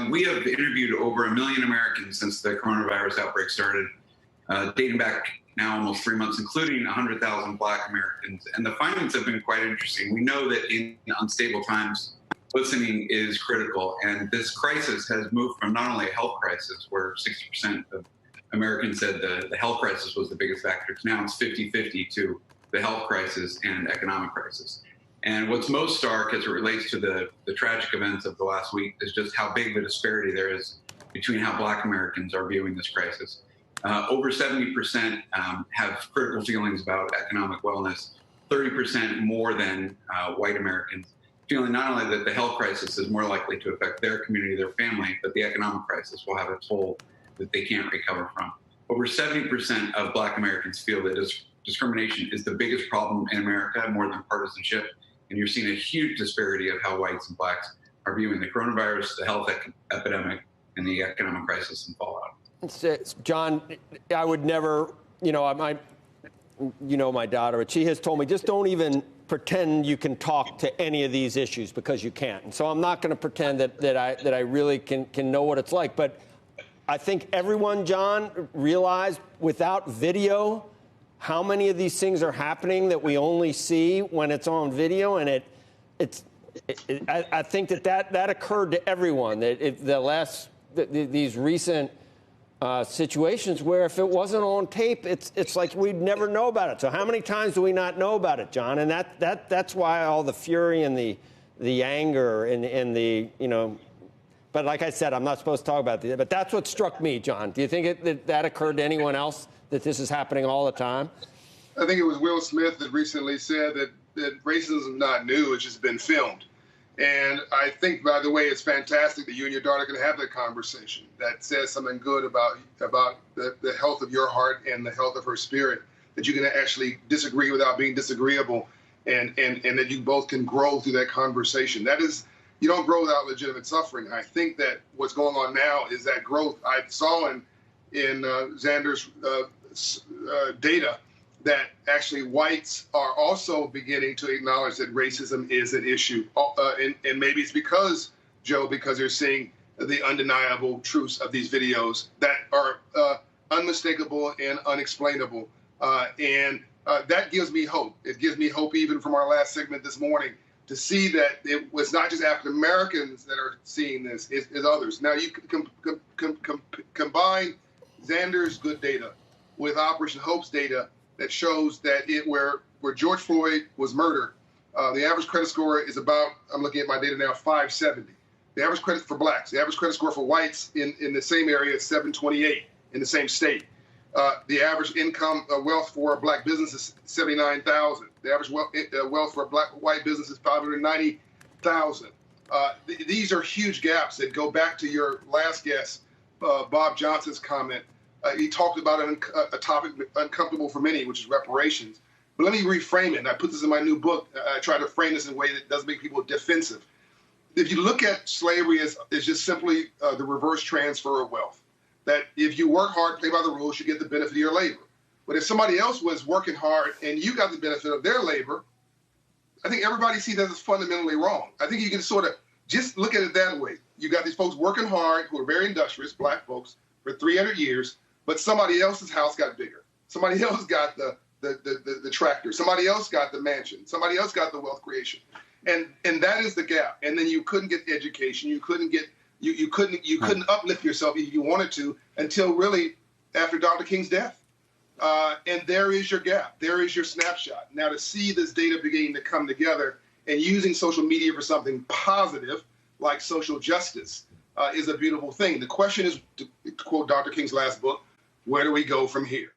We have interviewed over 1 million Americans since the coronavirus outbreak started, dating back now almost 3 months, including 100,000 Black Americans. And the findings have been quite interesting. We know that in unstable times, listening is critical. And this crisis has moved from not only a health crisis, where 60% of Americans said the health crisis was the biggest factor, to now it's 50-50 to the health crisis and economic crisis. And what's most stark as it relates to the tragic events of the last week is just how big the disparity there is between how Black Americans are viewing this crisis. Over 70% have critical feelings about economic wellness, 30% more than white Americans, feeling not only that the health crisis is more likely to affect their community, their family, but the economic crisis will have a toll that they can't recover from. Over 70% of Black Americans feel that discrimination is the biggest problem in America, more than partisanship. And you're seeing a huge disparity of how whites and Blacks are viewing the coronavirus, the health epidemic, and the economic crisis and fallout. John, I would never, my daughter, she has told me, just don't even pretend you can talk to any of these issues, because you can't. And so I'm not going to pretend that I really can know what it's like. But I think everyone, John, realized without video how many of these things are happening that we only see when it's on video. And I think that occurred to everyone. These recent situations where if it wasn't on tape, it's like we'd never know about it. So how many times do we not know about it, John? And that's why all the fury and the anger and the, but like I said, I'm not supposed to talk about this, but that's what struck me, John. Do you think that occurred to anyone else, that this is happening all the time? I think it was Will Smith that recently said that racism is not new, it's just been filmed. And I think, by the way, it's fantastic that you and your daughter can have that conversation. That says something good about the health of your heart and the health of her spirit, that you can actually disagree without being disagreeable, and that you both can grow through that conversation. That is, you don't grow without legitimate suffering. I think that what's going on now is that growth. I saw in Zander's data that actually whites are also beginning to acknowledge that racism is an issue. And maybe it's because they're seeing the undeniable truths of these videos that are unmistakable and unexplainable. And that gives me hope. It gives me hope even from our last segment this morning to see that it was not just African Americans that are seeing this, it's others. Now you combine Zander's good data with Operation Hope's data that shows that where George Floyd was murdered, the average credit score is about, I'm looking at my data now, 570. The average credit for Blacks, the average credit score for whites in the same area is 728 in the same state. The average income wealth for a Black business is 79,000. The average wealth for a white business is 590,000. These are huge gaps that go back to your last guest, Bob Johnson's comment. He talked about a topic uncomfortable for many, which is reparations. But let me reframe it. And I put this in my new book. I try to frame this in a way that doesn't make people defensive. If you look at slavery as just simply the reverse transfer of wealth, that if you work hard, play by the rules, you get the benefit of your labor. But if somebody else was working hard and you got the benefit of their labor, I think everybody sees that as fundamentally wrong. I think you can sort of just look at it that way. You got these folks working hard who are very industrious, Black folks, for 300 years, but somebody else's house got bigger. Somebody else got the tractor. Somebody else got the mansion. Somebody else got the wealth creation. And that is the gap. And then you couldn't get education. You couldn't get you couldn't uplift yourself if you wanted to until really after Dr. King's death. And there is your gap. There is your snapshot. Now to see this data beginning to come together and using social media for something positive like social justice is a beautiful thing. The question is, to quote Dr. King's last book, where do we go from here?